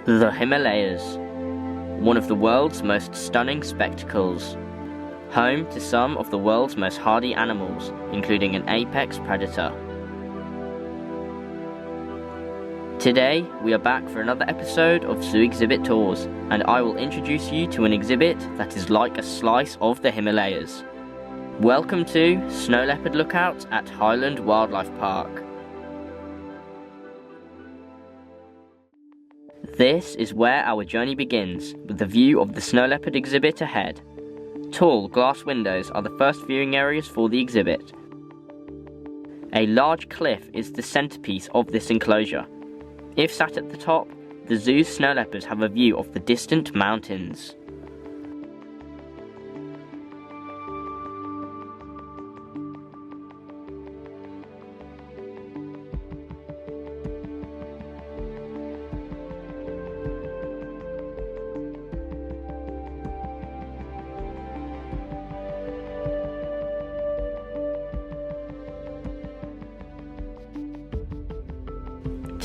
The Himalayas, one of the world's most stunning spectacles, home to some of the world's most hardy animals, including an apex predator. Today, we are back for another episode of Zoo Exhibit Tours, and I will introduce you to an exhibit that is like a slice of the Himalayas. Welcome to Snow Leopard Lookout at Highland Wildlife Park. This is where our journey begins, with the view of the snow leopard exhibit ahead. Tall glass windows are the first viewing areas for the exhibit. A large cliff is the centerpiece of this enclosure. If sat at the top, the zoo's snow leopards have a view of the distant mountains.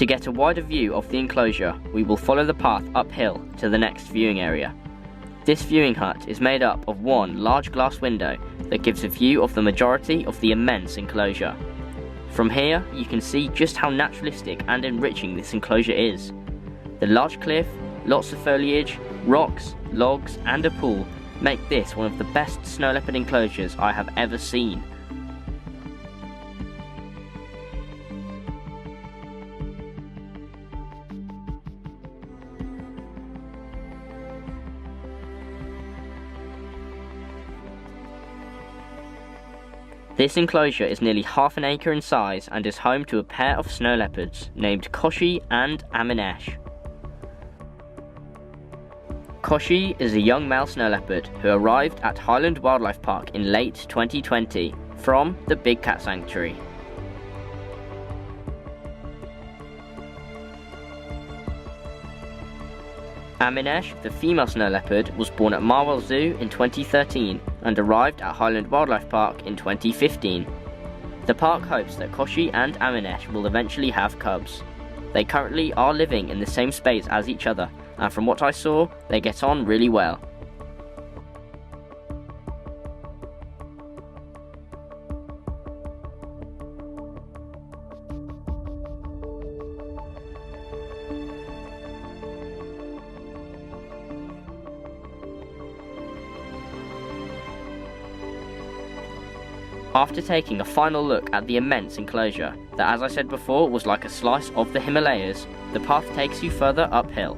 To get a wider view of the enclosure, we will follow the path uphill to the next viewing area. This viewing hut is made up of one large glass window that gives a view of the majority of the immense enclosure. From here, you can see just how naturalistic and enriching this enclosure is. The large cliff, lots of foliage, rocks, logs and a pool make this one of the best snow leopard enclosures I have ever seen. This enclosure is nearly half an acre in size and is home to a pair of snow leopards named Koshi and Aminesh. Koshi is a young male snow leopard who arrived at Highland Wildlife Park in late 2020 from the Big Cat Sanctuary. Aminesh, the female snow leopard, was born at Marwell Zoo in 2013 and arrived at Highland Wildlife Park in 2015. The park hopes that Koshi and Aminesh will eventually have cubs. They currently are living in the same space as each other, and from what I saw, they get on really well. After taking a final look at the immense enclosure, that as I said before was like a slice of the Himalayas, the path takes you further uphill.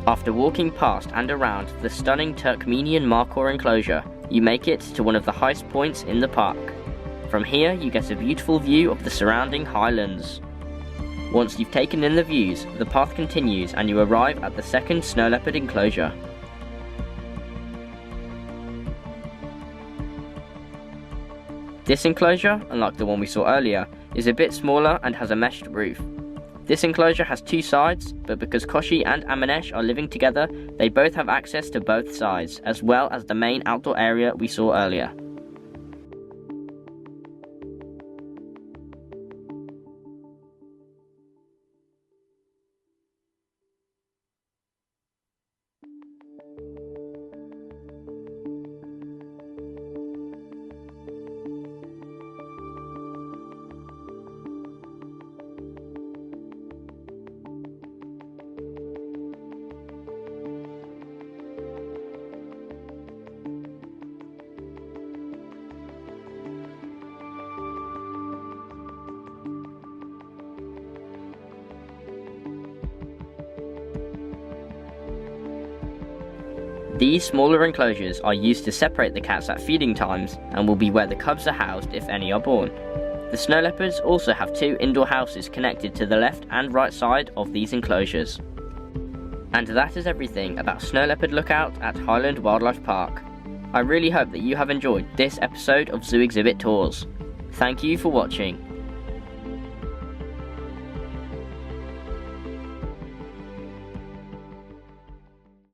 After walking past and around the stunning Turkmenian Markhor enclosure, you make it to one of the highest points in the park. From here you get a beautiful view of the surrounding highlands. Once you've taken in the views, the path continues and you arrive at the second snow leopard enclosure. This enclosure, unlike the one we saw earlier, is a bit smaller and has a meshed roof. This enclosure has two sides, but because Koshi and Aminesh are living together, they both have access to both sides, as well as the main outdoor area we saw earlier. These smaller enclosures are used to separate the cats at feeding times and will be where the cubs are housed if any are born. The snow leopards also have two indoor houses connected to the left and right side of these enclosures. And that is everything about Snow Leopard Lookout at Highland Wildlife Park. I really hope that you have enjoyed this episode of Zoo Exhibit Tours. Thank you for watching.